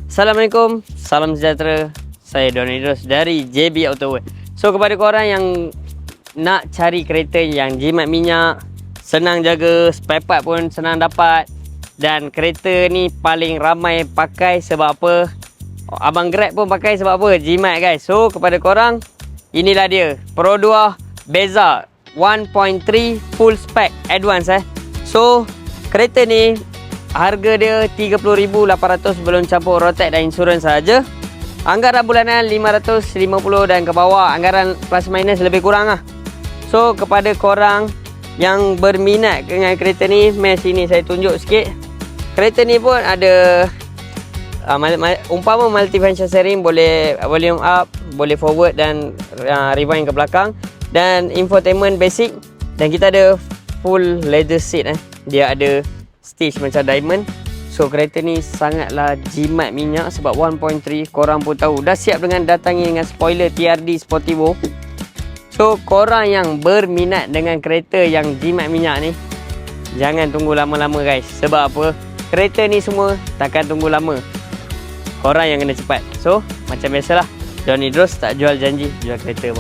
Assalamualaikum, salam sejahtera. Saya Don Idrus dari JB Auto World. So kepada korang yang nak cari kereta yang jimat minyak, senang jaga, spare part pun senang dapat, dan kereta ni paling ramai pakai sebab apa? Abang Grab pun pakai sebab apa? Jimat guys. So kepada korang, inilah dia Pro 2 Beza 1.3 full spec advance So kereta ni harga dia 30,800 belum campur road tax dan insurans saja. Anggaran bulanan 550 dan ke bawah, anggaran plus minus lebih kurang lah. So kepada korang yang berminat dengan kereta ni, mari sini saya tunjuk sikit. Kereta ni pun ada umpama multifunction steering, boleh volume up, boleh forward dan rewind ke belakang, dan infotainment basic, dan kita ada full leather seat Dia ada stitch macam diamond. So kereta ni sangatlah jimat minyak sebab 1.3, korang pun tahu dah siap dengan datangi dengan spoiler TRD Sportivo. So korang yang berminat dengan kereta yang jimat minyak ni, jangan tunggu lama-lama guys. Sebab apa? Kereta ni semua takkan tunggu lama, korang yang kena cepat. So macam biasalah, Don Idrus tak jual janji, jual kereta.